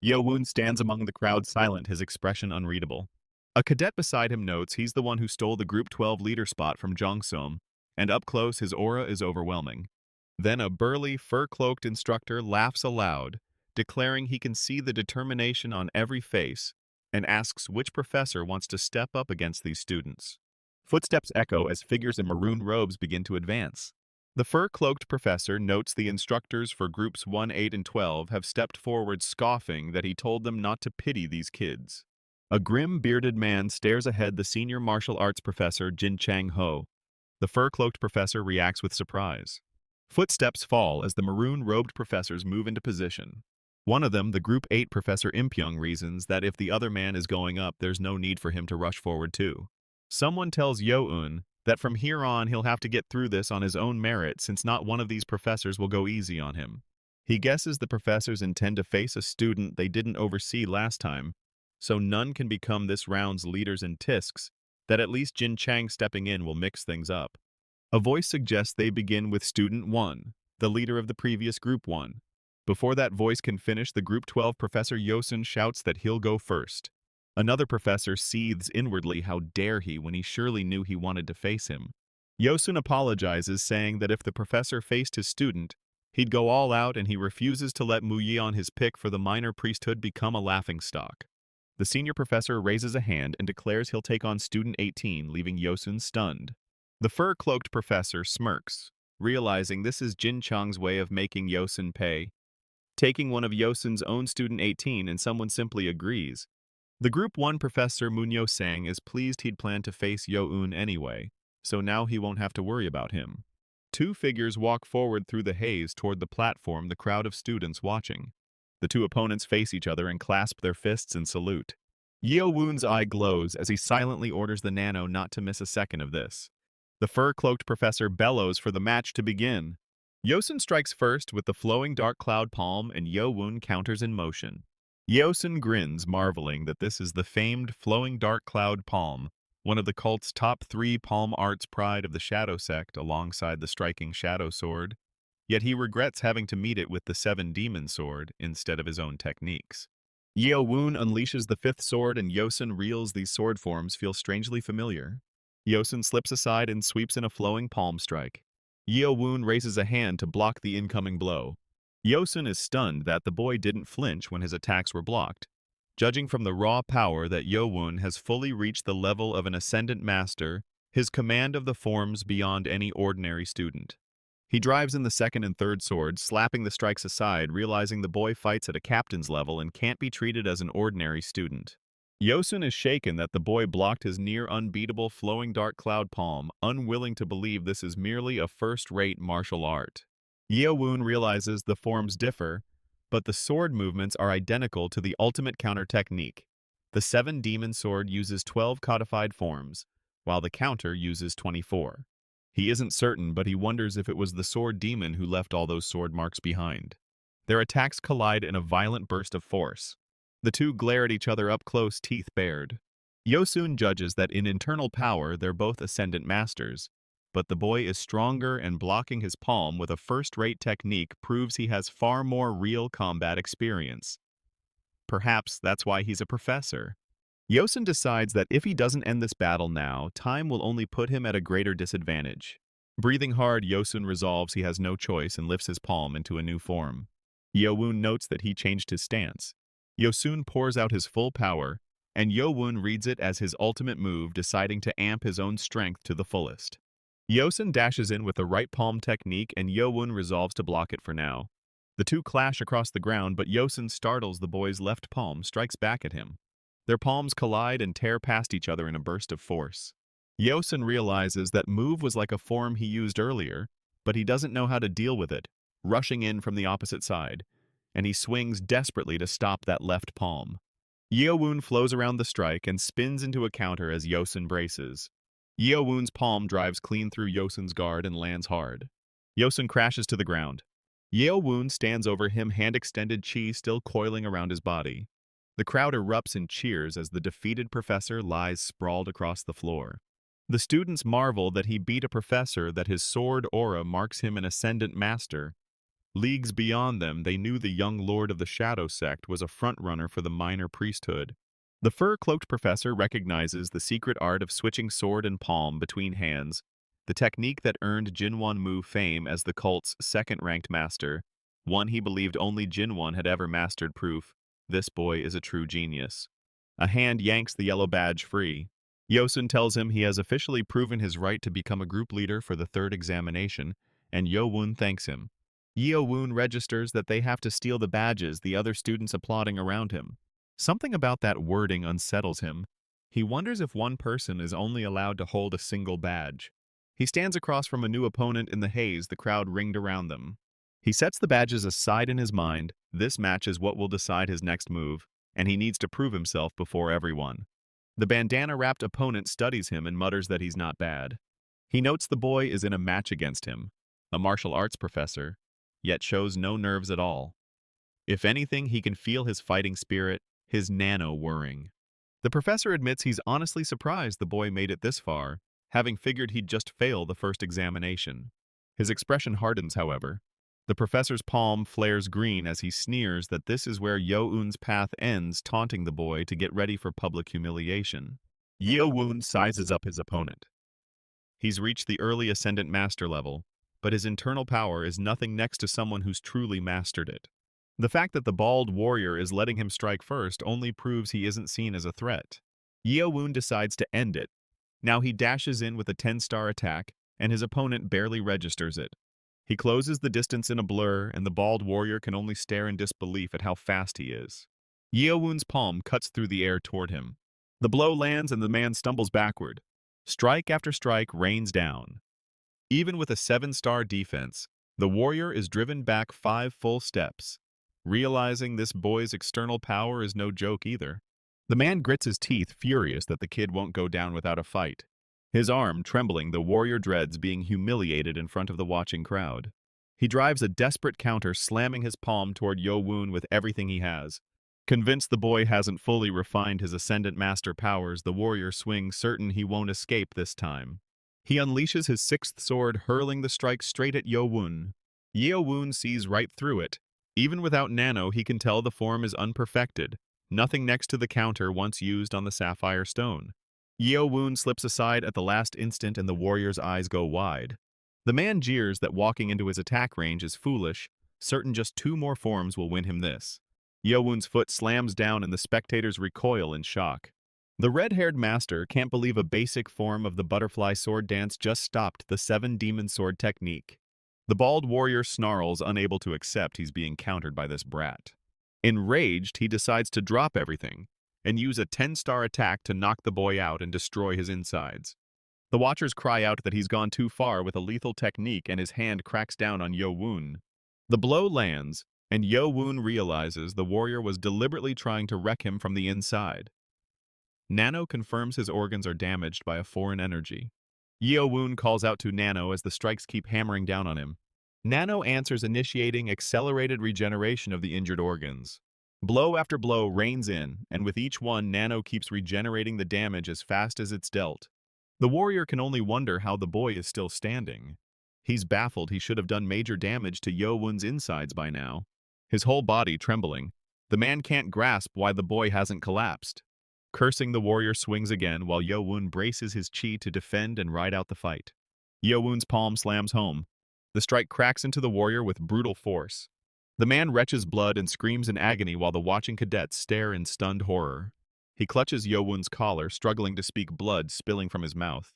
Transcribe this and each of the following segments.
Yeo-Woon stands among the crowd silent, his expression unreadable. A cadet beside him notes he's the one who stole the Group 12 leader spot from Jongseom, and up close his aura is overwhelming. Then a burly, fur-cloaked instructor laughs aloud, declaring he can see the determination on every face, and asks which professor wants to step up against these students. Footsteps echo as figures in maroon robes begin to advance. The fur-cloaked professor notes the instructors for groups 1, 8, and 12 have stepped forward scoffing that he told them not to pity these kids. A grim, bearded man stares ahead the senior martial arts professor Jin Chang-ho. The fur-cloaked professor reacts with surprise. Footsteps fall as the maroon-robed professors move into position. One of them, the Group 8 Professor Impyong, reasons that if the other man is going up, there's no need for him to rush forward too. Someone tells Yeo-Woon that from here on he'll have to get through this on his own merit since not one of these professors will go easy on him. He guesses the professors intend to face a student they didn't oversee last time, so none can become this round's leaders and tisks, that at least Jin Chang stepping in will mix things up. A voice suggests they begin with Student 1, the leader of the previous Group 1. Before that voice can finish, the Group 12 Professor Yosun shouts that he'll go first. Another professor seethes inwardly, how dare he, when he surely knew he wanted to face him. Yosun apologizes, saying that if the professor faced his student, he'd go all out, and he refuses to let Muyeon, his pick for the minor priesthood, become a laughingstock. The senior professor raises a hand and declares he'll take on Student 18, leaving Yosun stunned. The fur-cloaked professor smirks, realizing this is Jin Chang's way of making Yosun pay. Taking one of Yosun's own Student 18, and someone simply agrees. The Group 1 Professor Munyo Sang is pleased he'd planned to face Yeo-Woon anyway, so now he won't have to worry about him. Two figures walk forward through the haze toward the platform, the crowd of students watching. The two opponents face each other and clasp their fists in salute. Yeo-Woon's eye glows as he silently orders the Nano not to miss a second of this. The fur-cloaked professor bellows for the match to begin. Yosun strikes first with the flowing dark cloud palm, and Yeo-Woon counters in motion. Yosun grins, marveling that this is the famed flowing dark cloud palm, one of the cult's top 3 palm arts, pride of the Shadow Sect alongside the striking Shadow Sword. Yet he regrets having to meet it with the 7 Demon Sword instead of his own techniques. Yeo-Woon unleashes the 5th sword, and Yosun reels. These sword forms feel strangely familiar. Yosun slips aside and sweeps in a flowing palm strike. Yeo-Woon raises a hand to block the incoming blow. Yosun is stunned that the boy didn't flinch when his attacks were blocked. Judging from the raw power that Yeo-Woon has fully reached the level of an ascendant master, his command of the forms beyond any ordinary student. He drives in the 2nd and 3rd swords, slapping the strikes aside, realizing the boy fights at a captain's level and can't be treated as an ordinary student. Yosun is shaken that the boy blocked his near-unbeatable flowing dark cloud palm, unwilling to believe this is merely a first-rate martial art. Yeo-Woon realizes the forms differ, but the sword movements are identical to the ultimate counter technique. The 7 Demon Sword uses 12 codified forms, while the counter uses 24. He isn't certain, but he wonders if it was the sword demon who left all those sword marks behind. Their attacks collide in a violent burst of force. The two glare at each other up close, teeth bared. Yosun judges that in internal power they're both ascendant masters, but the boy is stronger, and blocking his palm with a first-rate technique proves he has far more real combat experience. Perhaps that's why he's a professor. Yosun decides that if he doesn't end this battle now, time will only put him at a greater disadvantage. Breathing hard, Yosun resolves he has no choice and lifts his palm into a new form. Yeo-Woon notes that he changed his stance. Yosun pours out his full power, and Yeo-Woon reads it as his ultimate move, deciding to amp his own strength to the fullest. Yosun dashes in with the right palm technique, and Yeo-Woon resolves to block it for now. The two clash across the ground, but Yosun startles the boy's left palm, strikes back at him. Their palms collide and tear past each other in a burst of force. Yosun realizes that move was like a form he used earlier, but he doesn't know how to deal with it, rushing in from the opposite side, and he swings desperately to stop that left palm. Yeo-Woon flows around the strike and spins into a counter as Yosun braces. Yeo-Woon's palm drives clean through Yosun's guard and lands hard. Yosun crashes to the ground. Yeo-Woon stands over him, hand extended, chi still coiling around his body. The crowd erupts in cheers as the defeated professor lies sprawled across the floor. The students marvel that he beat a professor, that his sword aura marks him an ascendant master, Leagues beyond them, they knew the young lord of the Shadow Sect was a front-runner for the minor priesthood. The fur-cloaked professor recognizes the secret art of switching sword and palm between hands, the technique that earned Jinwon-mu fame as the cult's second-ranked master, one he believed only Jinwon had ever mastered. Proof: this boy is a true genius. A hand yanks the yellow badge free. Yosun tells him he has officially proven his right to become a group leader for the third examination, and Yeo-Woon thanks him. Yeo-Woon registers that they have to steal the badges, the other students applauding around him. Something about that wording unsettles him. He wonders if one person is only allowed to hold a single badge. He stands across from a new opponent in the haze, the crowd ringed around them. He sets the badges aside in his mind. This match is what will decide his next move, and he needs to prove himself before everyone. The bandana-wrapped opponent studies him and mutters that he's not bad. He notes the boy is in a match against him, a martial arts professor, yet shows no nerves at all. If anything, he can feel his fighting spirit, his nano whirring. The professor admits he's honestly surprised the boy made it this far, having figured he'd just fail the first examination. His expression hardens, however. The professor's palm flares green as he sneers that this is where Yeo-Woon's path ends, taunting the boy to get ready for public humiliation. Yeo-Woon sizes up his opponent. He's reached the early Ascendant Master level, but his internal power is nothing next to someone who's truly mastered it. The fact that the bald warrior is letting him strike first only proves he isn't seen as a threat. Yeo-Woon decides to end it. Now he dashes in with a 10-star attack, and his opponent barely registers it. He closes the distance in a blur, and the bald warrior can only stare in disbelief at how fast he is. Yeo-Woon's palm cuts through the air toward him. The blow lands and the man stumbles backward. Strike after strike rains down. Even with a 7-star defense, the warrior is driven back 5 full steps, realizing this boy's external power is no joke either. The man grits his teeth, furious that the kid won't go down without a fight. His arm trembling, the warrior dreads being humiliated in front of the watching crowd. He drives a desperate counter, slamming his palm toward Yeo-Woon with everything he has. Convinced the boy hasn't fully refined his Ascendant Master powers, the warrior swings, certain he won't escape this time. He unleashes his 6th sword, hurling the strike straight at Yeo-Woon. Yeo-Woon sees right through it. Even without Nano, he can tell the form is unperfected, nothing next to the counter once used on the sapphire stone. Yeo-Woon slips aside at the last instant and the warrior's eyes go wide. The man jeers that walking into his attack range is foolish, certain just 2 more forms will win him this. Yeo-Woon's foot slams down and the spectators recoil in shock. The red-haired master can't believe a basic form of the butterfly sword dance just stopped the 7-demon sword technique. The bald warrior snarls, unable to accept he's being countered by this brat. Enraged, he decides to drop everything and use a 10-star attack to knock the boy out and destroy his insides. The watchers cry out that he's gone too far with a lethal technique and his hand cracks down on Yeo-Woon. The blow lands, and Yeo-Woon realizes the warrior was deliberately trying to wreck him from the inside. Nano confirms his organs are damaged by a foreign energy. Yeo-Woon calls out to Nano as the strikes keep hammering down on him. Nano answers, initiating accelerated regeneration of the injured organs. Blow after blow rains in, and with each one, Nano keeps regenerating the damage as fast as it's dealt. The warrior can only wonder how the boy is still standing. He's baffled. He should have done major damage to Yeo-Woon's insides by now. His whole body trembling. The man can't grasp why the boy hasn't collapsed. Cursing, the warrior swings again while Yeo-Woon braces his chi to defend and ride out the fight. Yeo-Woon's palm slams home. The strike cracks into the warrior with brutal force. The man retches blood and screams in agony while the watching cadets stare in stunned horror. He clutches Yeo-Woon's collar, struggling to speak, blood spilling from his mouth.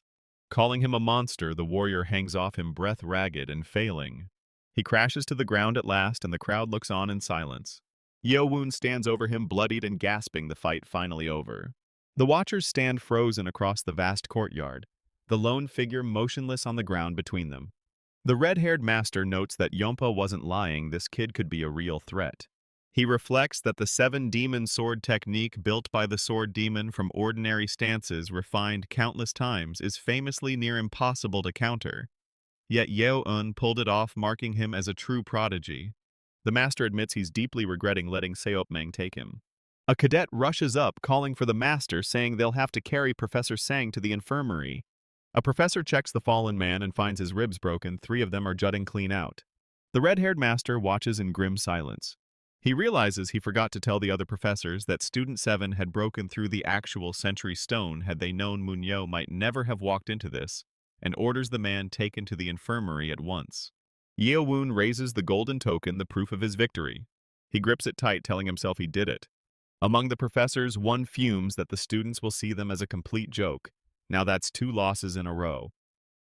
Calling him a monster, the warrior hangs off him, breath ragged and failing. He crashes to the ground at last, and the crowd looks on in silence. Yeo-Woon stands over him, bloodied and gasping, the fight finally over. The watchers stand frozen across the vast courtyard, the lone figure motionless on the ground between them. The red-haired master notes that Yompa wasn't lying, this kid could be a real threat. He reflects that the 7-demon sword technique built by the sword demon from ordinary stances refined countless times is famously near impossible to counter. Yet Yeo-Woon pulled it off, marking him as a true prodigy. The master admits he's deeply regretting letting Seopmang take him. A cadet rushes up, calling for the master, saying they'll have to carry Professor Sang to the infirmary. A professor checks the fallen man and finds his ribs broken, 3 of them are jutting clean out. The red-haired master watches in grim silence. He realizes he forgot to tell the other professors that Student 7 had broken through the actual Century Stone had they known Munyo might never have walked into this, and orders the man taken to the infirmary at once. Yeo-Woon raises the golden token, the proof of his victory. He grips it tight, telling himself he did it. Among the professors, one fumes that the students will see them as a complete joke. Now that's 2 losses in a row.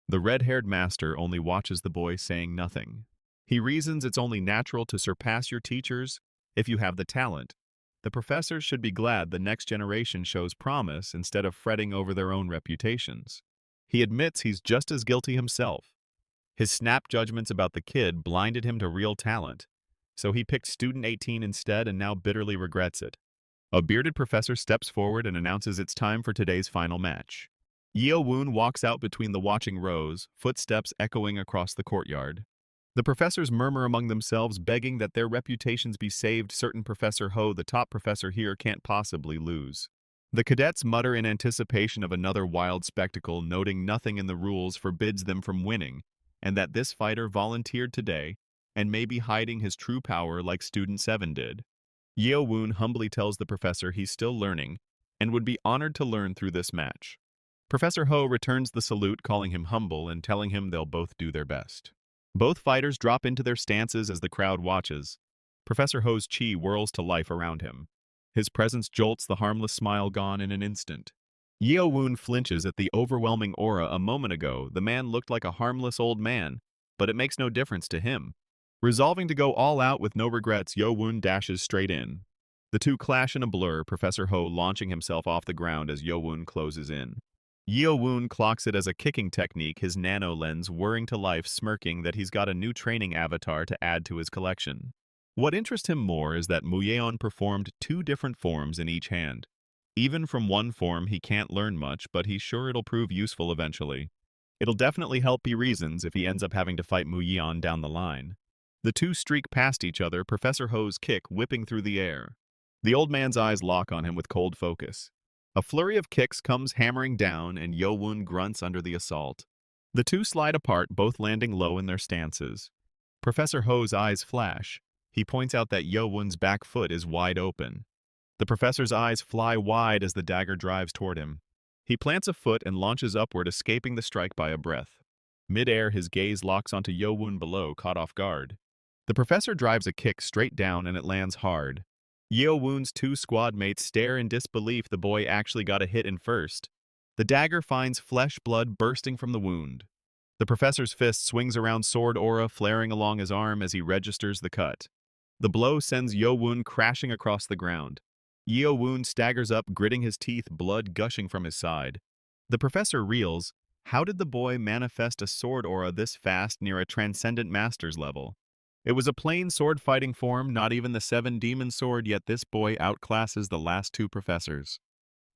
The red-haired master only watches the boy, saying nothing. He reasons it's only natural to surpass your teachers if you have the talent. The professors should be glad the next generation shows promise instead of fretting over their own reputations. He admits he's just as guilty himself. His snap judgments about the kid blinded him to real talent, so he picked Student 18 instead and now bitterly regrets it. A bearded professor steps forward and announces it's time for today's final match. Yeo-Woon walks out between the watching rows, footsteps echoing across the courtyard. The professors murmur among themselves, begging that their reputations be saved. Certain Professor Ho, the top professor here, can't possibly lose. The cadets mutter in anticipation of another wild spectacle, noting nothing in the rules forbids them from winning, and that this fighter volunteered today and may be hiding his true power like Student 7 did. Yeo-Woon humbly tells the professor he's still learning and would be honored to learn through this match. Professor Ho returns the salute, calling him humble and telling him they'll both do their best. Both fighters drop into their stances as the crowd watches. Professor Ho's chi whirls to life around him. His presence jolts the harmless smile gone in an instant. Yeo-Woon flinches at the overwhelming aura. A moment ago, the man looked like a harmless old man, but it makes no difference to him. Resolving to go all out with no regrets, Yeo-Woon dashes straight in. The two clash in a blur, Professor Ho launching himself off the ground as Yeo-Woon closes in. Yeo-Woon clocks it as a kicking technique, his nano lens whirring to life, smirking that he's got a new training avatar to add to his collection. What interests him more is that Muyeon performed 2 different forms in each hand. Even from one form he can't learn much, but he's sure it'll prove useful eventually. It'll definitely help be reasons if he ends up having to fight Muyeon down the line. The two streak past each other, Professor Ho's kick whipping through the air. The old man's eyes lock on him with cold focus. A flurry of kicks comes hammering down, and Yeo-Woon grunts under the assault. The two slide apart, both landing low in their stances. Professor Ho's eyes flash. He points out that Yeo-Woon's back foot is wide open. The professor's eyes fly wide as the dagger drives toward him. He plants a foot and launches upward, escaping the strike by a breath. Mid-air, his gaze locks onto Yeo-Woon below, caught off guard. The professor drives a kick straight down, and it lands hard. Yeo-Woon's 2 squad mates stare in disbelief. The boy actually got a hit in first. The dagger finds flesh, blood bursting from the wound. The professor's fist swings around, sword aura flaring along his arm as he registers the cut. The blow sends Yeo-Woon crashing across the ground. Yeo-Woon staggers up, gritting his teeth, blood gushing from his side. The professor reels. How did the boy manifest a sword aura this fast near a transcendent master's level? It was a plain sword-fighting form, not even the 7-demon sword, yet this boy outclasses the last 2 professors.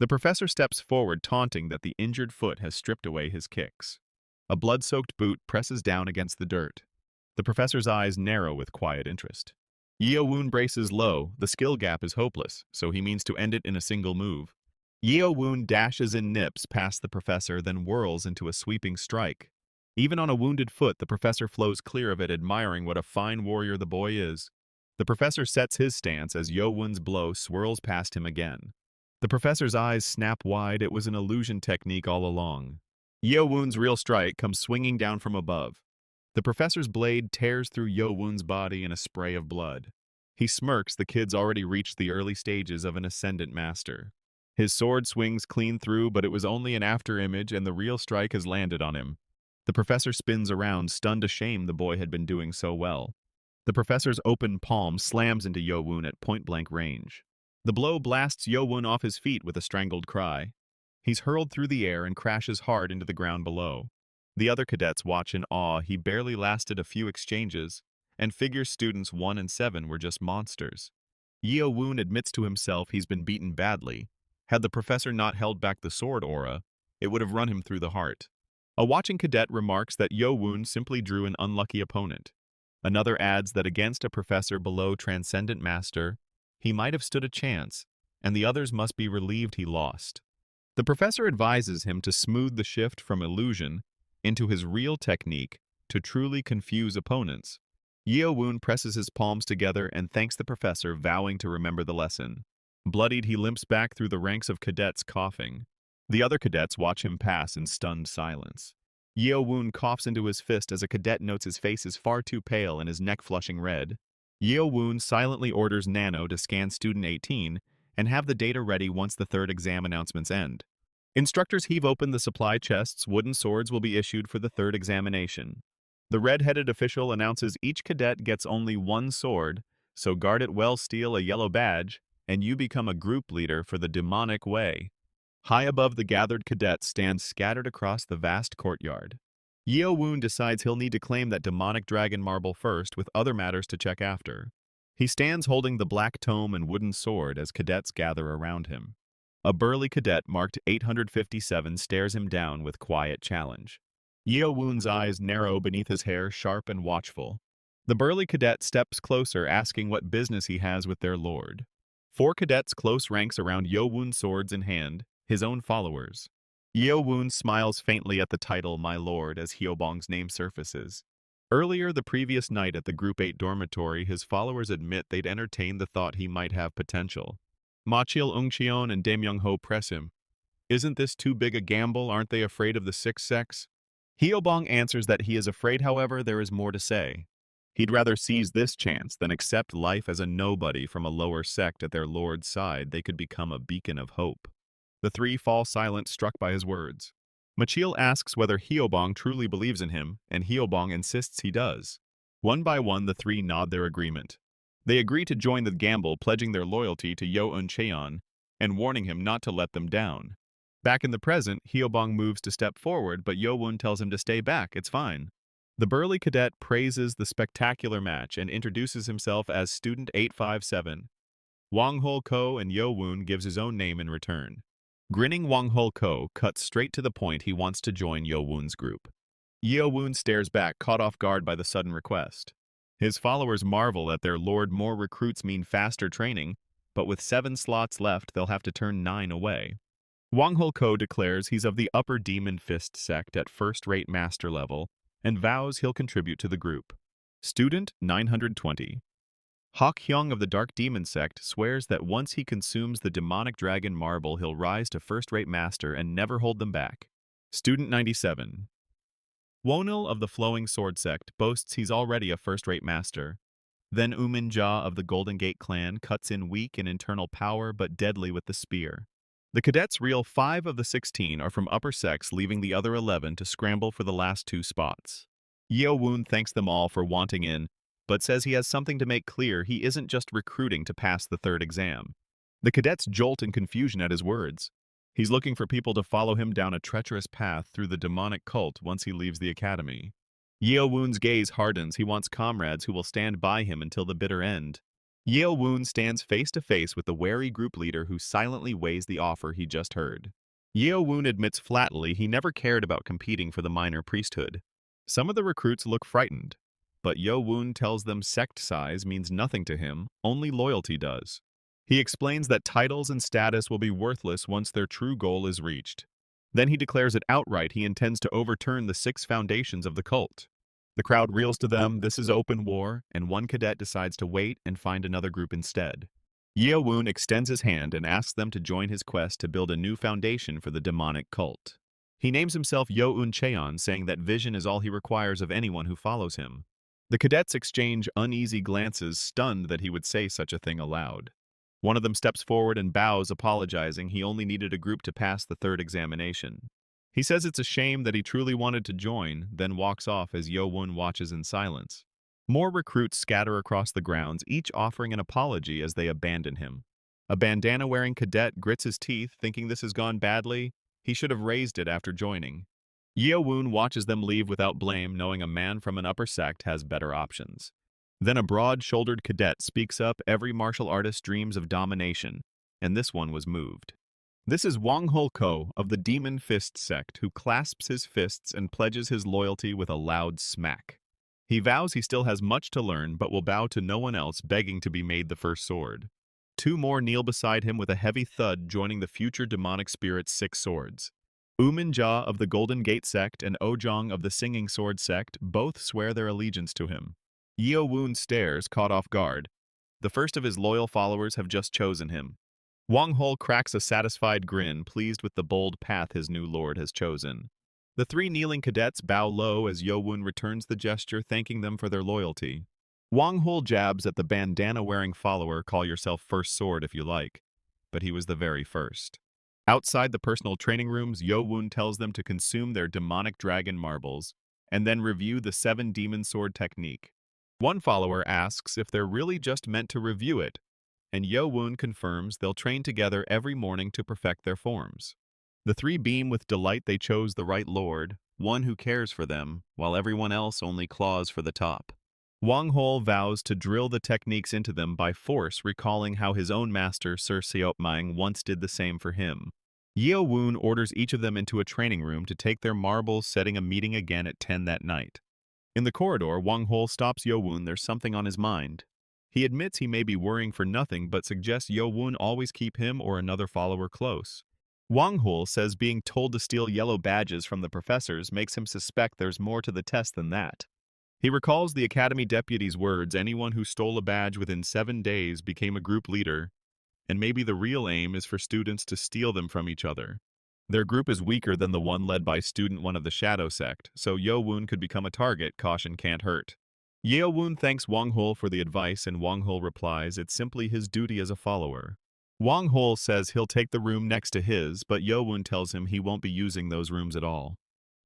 The professor steps forward, taunting that the injured foot has stripped away his kicks. A blood-soaked boot presses down against the dirt. The professor's eyes narrow with quiet interest. Yeo-Woon braces low. The skill gap is hopeless, so he means to end it in a single move. Yeo-Woon dashes and nips past the professor, then whirls into a sweeping strike. Even on a wounded foot, the professor flows clear of it, admiring what a fine warrior the boy is. The professor sets his stance as Yeo-Woon's blow swirls past him again. The professor's eyes snap wide. It was an illusion technique all along. Yeo-Woon's real strike comes swinging down from above. The professor's blade tears through Yeo-Woon's body in a spray of blood. He smirks. The kid's already reached the early stages of an ascendant master. His sword swings clean through, but it was only an afterimage, and the real strike has landed on him. The professor spins around, stunned to shame the boy had been doing so well. The professor's open palm slams into Yeo-Woon at point-blank range. The blow blasts Yeo-Woon off his feet with a strangled cry. He's hurled through the air and crashes hard into the ground below. The other cadets watch in awe. He barely lasted a few exchanges, and figures students 1 and 7 were just monsters. Yeo-Woon admits to himself he's been beaten badly. Had the professor not held back the sword aura, it would have run him through the heart. A watching cadet remarks that Yeo-Woon simply drew an unlucky opponent. Another adds that against a professor below Transcendent Master, he might have stood a chance, and the others must be relieved he lost. The professor advises him to smooth the shift from illusion into his real technique to truly confuse opponents. Yeo-Woon presses his palms together and thanks the professor, vowing to remember the lesson. Bloodied, he limps back through the ranks of cadets, coughing. The other cadets watch him pass in stunned silence. Yeo-Woon coughs into his fist as a cadet notes his face is far too pale and his neck flushing red. Yeo-Woon silently orders Nano to scan student 18 and have the data ready once the third exam announcements end. Instructors heave open the supply chests. Wooden swords will be issued for the third examination. The red-headed official announces each cadet gets only one sword, so guard it well, steal a yellow badge, and you become a group leader for the demonic way. High above, the gathered cadets stand scattered across the vast courtyard. Yeo-Woon decides he'll need to claim that demonic dragon marble first, with other matters to check after. He stands holding the black tome and wooden sword as cadets gather around him. A burly cadet marked 857 stares him down with quiet challenge. Yeo-Woon's eyes narrow beneath his hair, sharp and watchful. The burly cadet steps closer, asking what business he has with their lord. 4 cadets close ranks around Yeo-Woon, swords in hand, his own followers. Yeo-Woon smiles faintly at the title My Lord as Hyobong's name surfaces. Earlier the previous night at the Group 8 dormitory, his followers admit they'd entertained the thought he might have potential. Machil Ungcheon and Daemyoung-ho press him. Isn't this too big a gamble? Aren't they afraid of the sixth sex? Hyobong answers that he is afraid, however, there is more to say. He'd rather seize this chance than accept life as a nobody from a lower sect. At their lord's side, they could become a beacon of hope. The 3 fall silent, struck by his words. Machil asks whether Hyobong truly believes in him, and Hyobong insists he does. One by one, the 3 nod their agreement. They agree to join the gamble, pledging their loyalty to Yeo-Eun Cheon and warning him not to let them down. Back in the present, Hyobong moves to step forward, but Yeo-Woon tells him to stay back, it's fine. The burly cadet praises the spectacular match and introduces himself as Student 857. Wang-Hul Ko, and Yeo-Woon gives his own name in return. Grinning, Wang-Hul Ko cuts straight to the point. He wants to join Yeo-Woon's group. Yeo-Woon stares back, caught off guard by the sudden request. His followers marvel at their lord. More recruits mean faster training, but with 7 slots left, they'll have to turn 9 away. Wang-Hul Ko declares he's of the Upper Demon Fist sect at first-rate master level and vows he'll contribute to the group. Student 920. Hak Hyung of the Dark Demon sect swears that once he consumes the demonic dragon marble, he'll rise to first-rate master and never hold them back. Student 97. Wonil of the Flowing Sword sect boasts he's already a first-rate master. Then Umin Ja of the Golden Gate clan cuts in, weak in internal power but deadly with the spear. The cadets reel 5 of the 16 are from upper sects, leaving the other 11 to scramble for the last 2 spots. Yeo-Woon thanks them all for wanting in, but says he has something to make clear. He isn't just recruiting to pass the third exam. The cadets jolt in confusion at his words. He's looking for people to follow him down a treacherous path through the demonic cult once he leaves the academy. Yeo-Woon's gaze hardens. He wants comrades who will stand by him until the bitter end. Yeo-Woon stands face to face with the wary group leader who silently weighs the offer he just heard. Yeo-Woon admits flatly he never cared about competing for the minor priesthood. Some of the recruits look frightened, but Yeo-Woon tells them sect size means nothing to him, only loyalty does. He explains that titles and status will be worthless once their true goal is reached. Then he declares it outright. He intends to overturn the 6 foundations of the cult. The crowd reels to them. This is open war, and one cadet decides to wait and find another group instead. Yeo-Woon extends his hand and asks them to join his quest to build a new foundation for the demonic cult. He names himself Yeo-Eun Cheon, saying that vision is all he requires of anyone who follows him. The cadets exchange uneasy glances, stunned that he would say such a thing aloud. One of them steps forward and bows, apologizing. He only needed a group to pass the third examination. He says it's a shame that he truly wanted to join, then walks off as Yeo-Woon watches in silence. More recruits scatter across the grounds, each offering an apology as they abandon him. A bandana-wearing cadet grits his teeth, thinking this has gone badly. He should have raised it after joining. Yeo-Woon watches them leave without blame, knowing a man from an upper sect has better options. Then a broad-shouldered cadet speaks up. Every martial artist dreams of domination, and this one was moved. This is Wang-Hul Ko of the Demon Fist sect, who clasps his fists and pledges his loyalty with a loud smack. He vows he still has much to learn, but will bow to no one else, begging to be made the first sword. 2 more kneel beside him with a heavy thud, joining the future demonic spirit's 6 swords. Umin Ja of the Golden Gate sect and Ojong of the Singing Sword sect both swear their allegiance to him. Yeo-Woon stares, caught off guard. The first of his loyal followers have just chosen him. Wang-Hol cracks a satisfied grin, pleased with the bold path his new lord has chosen. The three kneeling cadets bow low as Yeo-Woon returns the gesture, thanking them for their loyalty. Wang-Hol jabs at the bandana-wearing follower, call yourself first sword if you like. But he was the very first. Outside the personal training rooms, Yeo-Woon tells them to consume their demonic dragon marbles, and then review the 7 demon sword technique. One follower asks if they're really just meant to review it, and Yeo-Woon confirms they'll train together every morning to perfect their forms. The three beam with delight they chose the right lord, one who cares for them, while everyone else only claws for the top. Wang-Hol vows to drill the techniques into them by force, recalling how his own master, Sir Seopmang, once did the same for him. Yeo-Woon orders each of them into a training room to take their marbles, setting a meeting again at 10 that night. In the corridor, Wang-Hol stops Yeo-Woon. There's something on his mind. He admits he may be worrying for nothing, but suggests Yeo-Woon always keep him or another follower close. Wang-Hol says being told to steal yellow badges from the professors makes him suspect there's more to the test than that. He recalls the Academy deputy's words, anyone who stole a badge within 7 days became a group leader, and maybe the real aim is for students to steal them from each other. Their group is weaker than the one led by Student 1 of the Shadow Sect, so Yeo-Woon could become a target. Caution can't hurt. Yeo-Woon thanks Wang-Hol for the advice, and Wang-Hol replies it's simply his duty as a follower. Wang-Hol says he'll take the room next to his, but Yeo-Woon tells him he won't be using those rooms at all.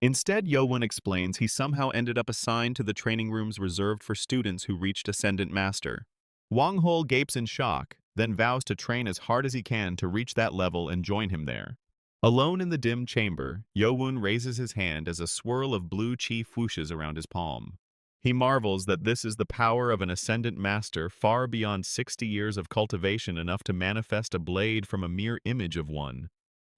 Instead, Yeo-Woon explains he somehow ended up assigned to the training rooms reserved for students who reached Ascendant Master. Wang-Hol gapes in shock, then vows to train as hard as he can to reach that level and join him there. Alone in the dim chamber, Yeo-Woon raises his hand as a swirl of blue chi whooshes around his palm. He marvels that this is the power of an Ascendant Master far beyond 60 years of cultivation, enough to manifest a blade from a mere image of one.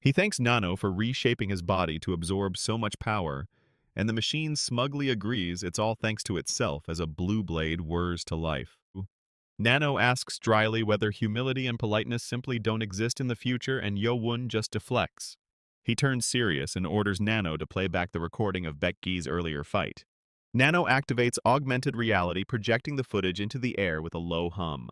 He thanks Nano for reshaping his body to absorb so much power, and the machine smugly agrees it's all thanks to itself as a blue blade whirs to life. Nano asks dryly whether humility and politeness simply don't exist in the future, and Yeo-Woon just deflects. He turns serious and orders Nano to play back the recording of Baekgi's earlier fight. Nano activates augmented reality, projecting the footage into the air with a low hum.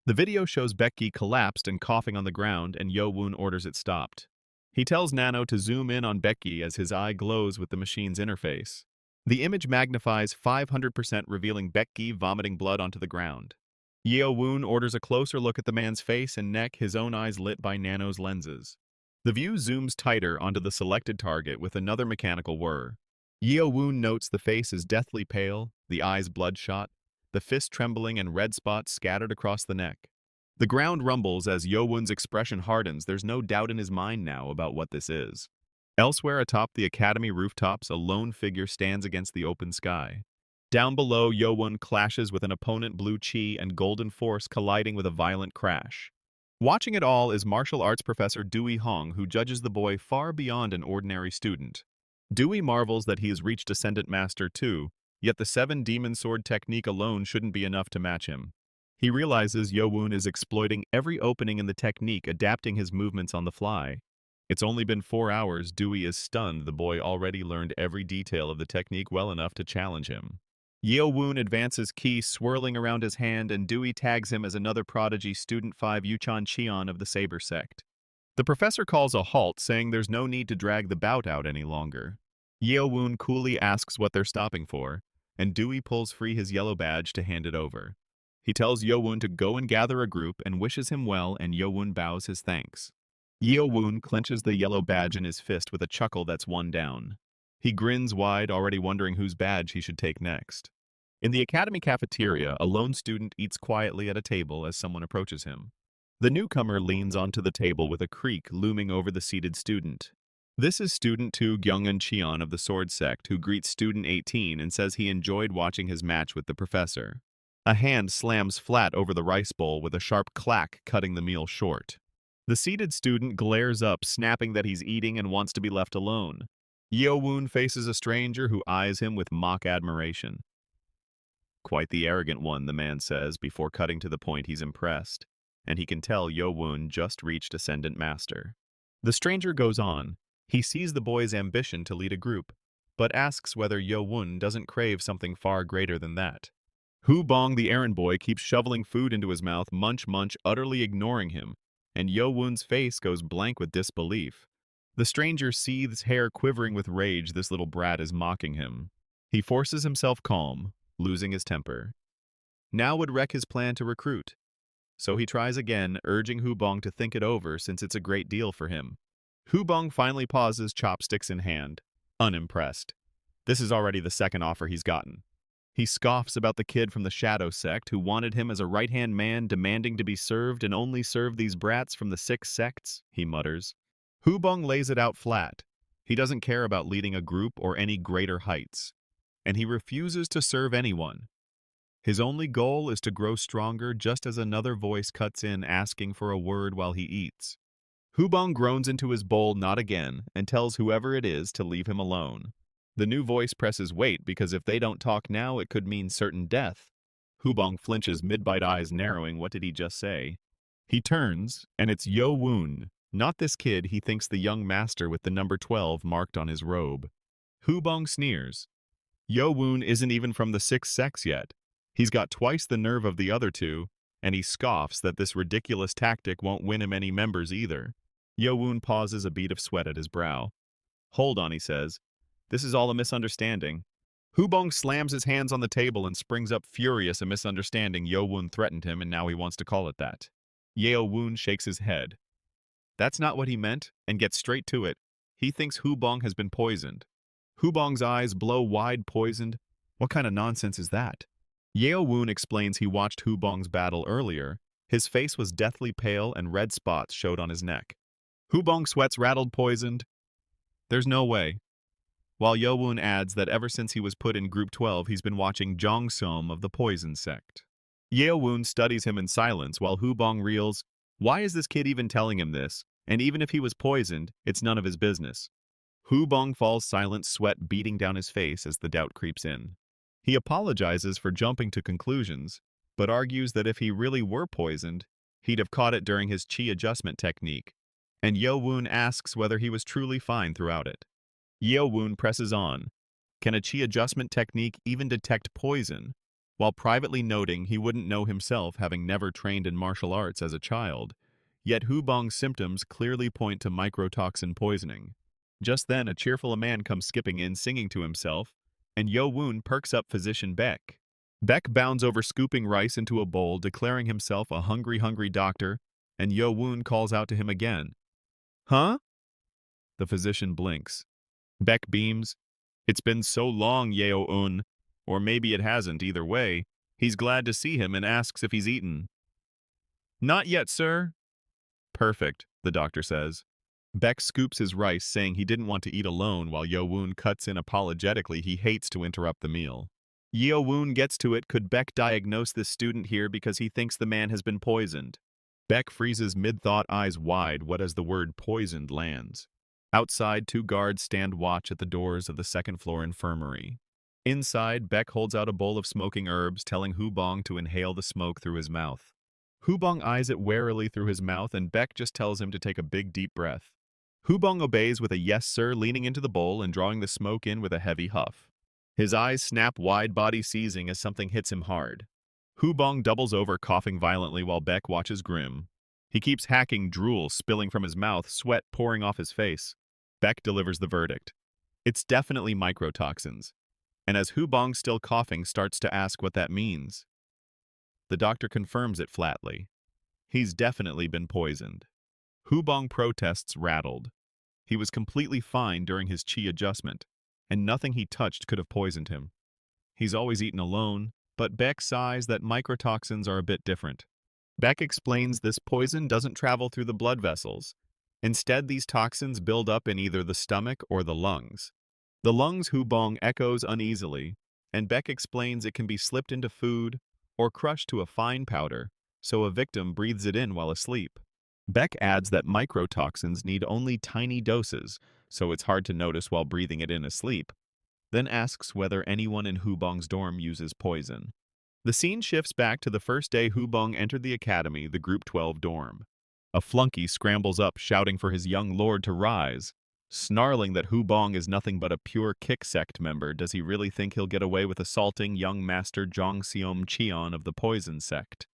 The video shows Baekgi collapsed and coughing on the ground, and Yeo-Woon orders it stopped. He tells Nano to zoom in on Baekgi as his eye glows with the machine's interface. The image magnifies 500%, revealing Baekgi vomiting blood onto the ground. Yeo-Woon orders a closer look at the man's face and neck, his own eyes lit by Nano's lenses. The view zooms tighter onto the selected target with another mechanical whir. Yeo-Woon notes the face is deathly pale, the eyes bloodshot, the fist trembling, and red spots scattered across the neck. The ground rumbles as Yeo-Woon's expression hardens. There's no doubt in his mind now about what this is. Elsewhere atop the academy rooftops, a lone figure stands against the open sky. Down below, Yeo-Woon clashes with an opponent, blue chi and golden force colliding with a violent crash. Watching it all is martial arts professor Dewey Hong, who judges the boy far beyond an ordinary student. Dewey marvels that he has reached Descendant Master too, yet the 7 demon sword technique alone shouldn't be enough to match him. He realizes Yeo-Woon is exploiting every opening in the technique, adapting his movements on the fly. It's only been 4 hours. Dewey is stunned. The boy already learned every detail of the technique well enough to challenge him. Yeo-Woon advances ki swirling around his hand, and Dewey tags him as another prodigy, Student 5 Yuchan Cheon of the Saber Sect. The professor calls a halt, saying there's no need to drag the bout out any longer. Yeo-Woon coolly asks what they're stopping for, and Dewey pulls free his yellow badge to hand it over. He tells Yeo-Woon to go and gather a group and wishes him well, and Yeo-Woon bows his thanks. Yeo-Woon clenches the yellow badge in his fist with a chuckle that's one down. He grins wide, already wondering whose badge he should take next. In the academy cafeteria, a lone student eats quietly at a table as someone approaches him. The newcomer leans onto the table with a creak looming over the seated student. This is Student 2 Gyeongun Cheon of the Sword Sect, who greets Student 18 and says he enjoyed watching his match with the professor. A hand slams flat over the rice bowl with a sharp clack, cutting the meal short. The seated student glares up, snapping that he's eating and wants to be left alone. Yeo-Woon faces a stranger who eyes him with mock admiration. Quite the arrogant one, the man says, before cutting to the point. He's impressed, and he can tell Yeo-Woon just reached Ascendant Master. The stranger goes on. He sees the boy's ambition to lead a group, but asks whether Yeo-Woon doesn't crave something far greater than that. Hu Bong, the errand boy, keeps shoveling food into his mouth, munch munch, utterly ignoring him, and Yeo-Woon's face goes blank with disbelief. The stranger seethes, hair quivering with rage. This little brat is mocking him. He forces himself calm, losing his temper. Now would wreck his plan to recruit. So he tries again, urging Hu Bong to think it over since it's a great deal for him. Hu Bong finally pauses, chopsticks in hand, unimpressed. This is already the second offer he's gotten. He scoffs about the kid from the Shadow sect who wanted him as a right-hand man, demanding to be served and only serve these brats from the 6 sects, he mutters. Hu Bong lays it out flat. He doesn't care about leading a group or any greater heights, and he refuses to serve anyone. His only goal is to grow stronger, just as another voice cuts in asking for a word while he eats. Hu Bong groans into his bowl, not again, and tells whoever it is to leave him alone. The new voice presses wait because if they don't talk now, it could mean certain death. Hu Bong flinches, mid-bite eyes narrowing. What did he just say? He turns, and it's Yeo-Woon. Not this kid, he thinks, the young master with the number 12 marked on his robe. Hu Bong sneers. Yeo-Woon isn't even from the 6 sects yet. He's got twice the nerve of the other two, and he scoffs that this ridiculous tactic won't win him any members either. Yeo-Woon pauses, a bead of sweat at his brow. Hold on, he says. This is all a misunderstanding. Hu Bong slams his hands on the table and springs up furious. A misunderstanding. Yeo-Woon threatened him, and now he wants to call it that. Yeo-Woon shakes his head. That's not what he meant, and gets straight to it. He thinks Hu Bong has been poisoned. Hu Bong's eyes blow wide. Poisoned? What kind of nonsense is that? Yeo-Woon explains he watched Hu Bong's battle earlier. His face was deathly pale and red spots showed on his neck. Hu Bong sweats, rattled. Poisoned? There's no way. While Yeo-Woon adds that ever since he was put in Group 12, he's been watching Jong-Som of the Poison Sect. Yeo-Woon studies him in silence while Hu Bong reels, why is this kid even telling him this? And even if he was poisoned, it's none of his business. Hu Bong falls silent, sweat beating down his face as the doubt creeps in. He apologizes for jumping to conclusions, but argues that if he really were poisoned, he'd have caught it during his chi adjustment technique, and Yeo-Woon asks whether he was truly fine throughout it. Yeo-Woon presses on. Can a chi adjustment technique even detect poison? While privately noting he wouldn't know himself, having never trained in martial arts as a child, yet Hu Bong's symptoms clearly point to microtoxin poisoning. Just then, a cheerful man comes skipping in, singing to himself, and Yeo-Woon perks up physician Beck. Beck bounds over, scooping rice into a bowl, declaring himself a hungry doctor, and Yeo-Woon calls out to him again. Huh? The physician blinks. Beck beams. It's been so long, Yeo-Woon. Or maybe it hasn't. Either way, he's glad to see him and asks if he's eaten. Not yet, sir. Perfect, the doctor says. Beck scoops his rice, saying he didn't want to eat alone, while Yeo-Woon cuts in apologetically. He hates to interrupt the meal. Yeo-Woon gets to it. Could Beck diagnose this student here because he thinks the man has been poisoned? Beck freezes mid-thought, eyes wide, what as the word poisoned lands. Outside, 2 guards stand watch at the doors of the second-floor infirmary. Inside, Beck holds out a bowl of smoking herbs, telling Hu Bong to inhale the smoke through his mouth. Hu Bong eyes it warily through his mouth, and Beck just tells him to take a big, deep breath. Hu Bong obeys with a yes, sir, leaning into the bowl and drawing the smoke in with a heavy huff. His eyes snap wide, body seizing as something hits him hard. Hu Bong doubles over, coughing violently, while Beck watches grim. He keeps hacking, drool spilling from his mouth, sweat pouring off his face. Beck delivers the verdict. It's definitely microtoxins. And as Hu Bong, still coughing, starts to ask what that means, the doctor confirms it flatly. He's definitely been poisoned. Hu Bong protests, rattled. He was completely fine during his chi adjustment, and nothing he touched could have poisoned him. He's always eaten alone, but Beck sighs that microtoxins are a bit different. Beck explains this poison doesn't travel through the blood vessels. Instead, these toxins build up in either the stomach or the lungs. The lungs, Hu Bong echoes uneasily, and Beck explains it can be slipped into food or crushed to a fine powder, so a victim breathes it in while asleep. Beck adds that microtoxins need only tiny doses, so it's hard to notice while breathing it in asleep, then asks whether anyone in Hu Bong's dorm uses poison. The scene shifts back to the first day Hu Bong entered the academy, the Group 12 dorm. A flunky scrambles up, shouting for his young lord to rise, Snarling that Hubong is nothing but a pure kick sect member, does he really think he'll get away with assaulting young master Jongseom Cheon of the poison sect?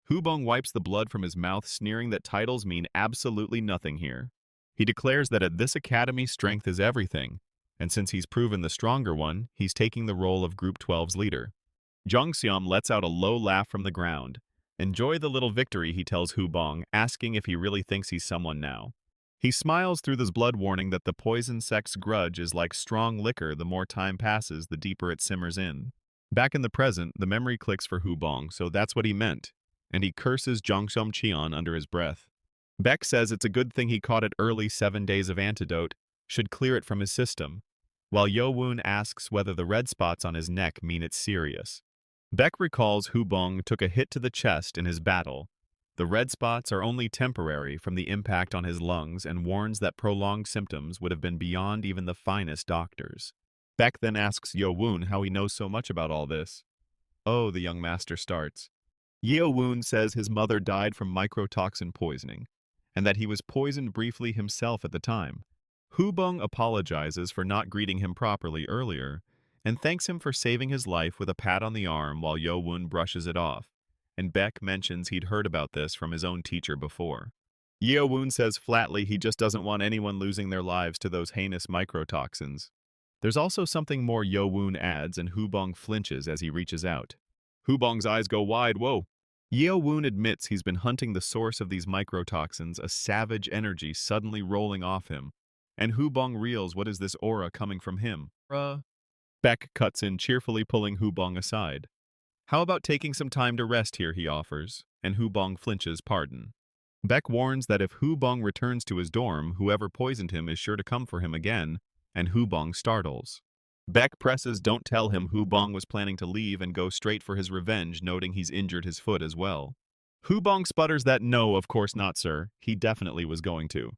Hubong wipes the blood from his mouth, sneering that titles mean absolutely nothing here. He declares that at this academy strength is everything, and since he's proven the stronger one, he's taking the role of Group 12's leader. Jongseom lets out a low laugh from the ground. Enjoy the little victory, he tells Hubong, asking if he really thinks he's someone now. He smiles through this blood, warning that the poison sect's grudge is like strong liquor. The more time passes, the deeper it simmers in. Back in the present, the memory clicks for Hubong, so that's what he meant, and he curses Jongseom Cheon under his breath. Beck says it's a good thing he caught it early. 7 days of antidote should clear it from his system, while Yeo-Woon asks whether the red spots on his neck mean it's serious. Beck recalls Hubong took a hit to the chest in his battle. The red spots are only temporary from the impact on his lungs, and warns that prolonged symptoms would have been beyond even the finest doctors. Beck then asks Yeo-Woon how he knows so much about all this. Oh, the young master starts. Yeo-Woon says his mother died from microtoxin poisoning, and that he was poisoned briefly himself at the time. Hubong apologizes for not greeting him properly earlier, and thanks him for saving his life with a pat on the arm while Yeo-Woon brushes it off, and Beck mentions he'd heard about this from his own teacher before. Yeo-Woon says flatly he just doesn't want anyone losing their lives to those heinous microtoxins. There's also something more, Yeo-Woon adds, and Hubong flinches as he reaches out. Hubong's eyes go wide. Whoa! Yeo-Woon admits he's been hunting the source of these microtoxins, a savage energy suddenly rolling off him. And Hubong reels, what is this aura coming from him? Beck cuts in, cheerfully pulling Hubong aside. How about taking some time to rest here, he offers, and Hubong flinches pardon. Beck warns that if Hubong returns to his dorm, whoever poisoned him is sure to come for him again, and Hubong startles. Beck presses don't tell him Hubong was planning to leave and go straight for his revenge, noting he's injured his foot as well. Hubong sputters that no, of course not, sir. He definitely was going to.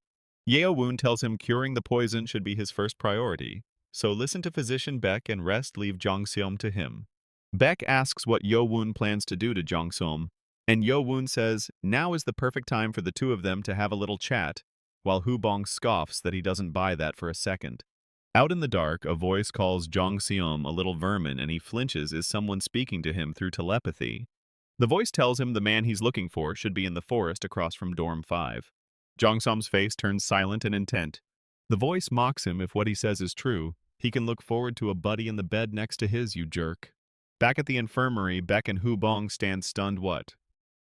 Yeo-Woon tells him curing the poison should be his first priority, so listen to physician Beck and rest leave Jongseom to him. Beck asks what Yeo-Woon plans to do to Jongseom, and Yeo-Woon says now is the perfect time for the two of them to have a little chat, while Hubong scoffs that he doesn't buy that for a second. Out in the dark, a voice calls Jongseom a little vermin, and he flinches as someone speaking to him through telepathy. The voice tells him the man he's looking for should be in the forest across from Dorm 5. Jongseom's face turns silent and intent. The voice mocks him. If what he says is true, he can look forward to a buddy in the bed next to his, you jerk. Back at the infirmary, Beck and Hubong stand stunned. What?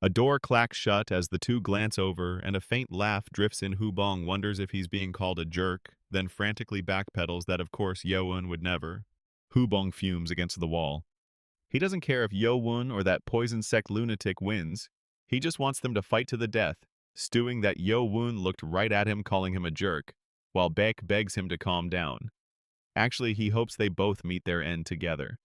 A door clacks shut as the two glance over, and a faint laugh drifts in. Hubong wonders if he's being called a jerk, then frantically backpedals that of course Yeo-Woon would never. Hubong fumes against the wall. He doesn't care if Yeo-Woon or that poison sect lunatic wins. He just wants them to fight to the death, stewing that Yeo-Woon looked right at him calling him a jerk, while Beck begs him to calm down. Actually, he hopes they both meet their end together.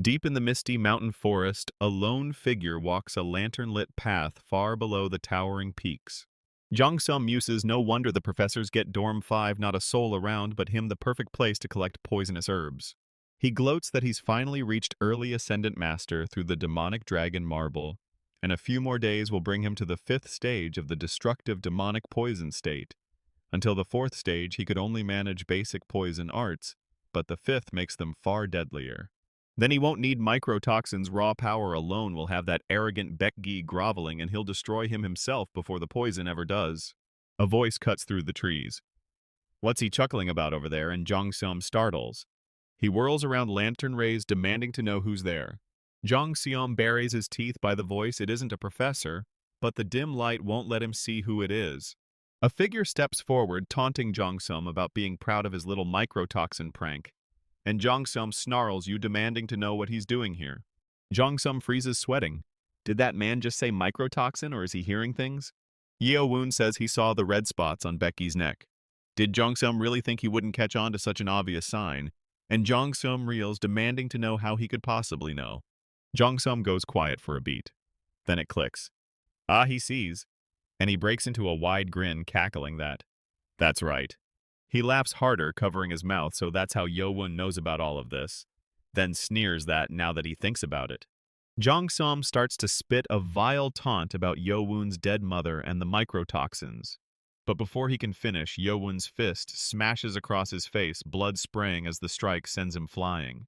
Deep in the misty mountain forest, a lone figure walks a lantern-lit path far below the towering peaks. Jongseom muses, no wonder the professors get Dorm 5, not a soul around but him, the perfect place to collect poisonous herbs. He gloats that he's finally reached early Ascendant Master through the demonic dragon marble, and a few more days will bring him to the 5th stage of the destructive demonic poison state. Until the 4th stage, he could only manage basic poison arts, but the 5th makes them far deadlier. Then he won't need microtoxins. Raw power alone will have that arrogant Beck-gi groveling, and he'll destroy him himself before the poison ever does. A voice cuts through the trees. What's he chuckling about over there? And Jongseom startles. He whirls around lantern rays, demanding to know who's there. Jongseom buries his teeth by the voice. It isn't a professor, but the dim light won't let him see who it is. A figure steps forward, taunting Jongseom about being proud of his little microtoxin prank. And Jongseom snarls, you demanding to know what he's doing here. Jongseom freezes, sweating. Did that man just say microtoxin, or is he hearing things? Yeo-Woon says he saw the red spots on Becky's neck. Did Jongseom really think he wouldn't catch on to such an obvious sign? And Jongseom reels, demanding to know how he could possibly know. Jongseom goes quiet for a beat. Then it clicks. Ah, he sees. And he breaks into a wide grin, cackling that. That's right. He laughs harder, covering his mouth, so that's how Yeo-Woon knows about all of this. Then sneers that now that he thinks about it. Jongseom starts to spit a vile taunt about Yeo-Woon's dead mother and the microtoxins. But before he can finish, Yeo-Woon's fist smashes across his face, blood spraying as the strike sends him flying.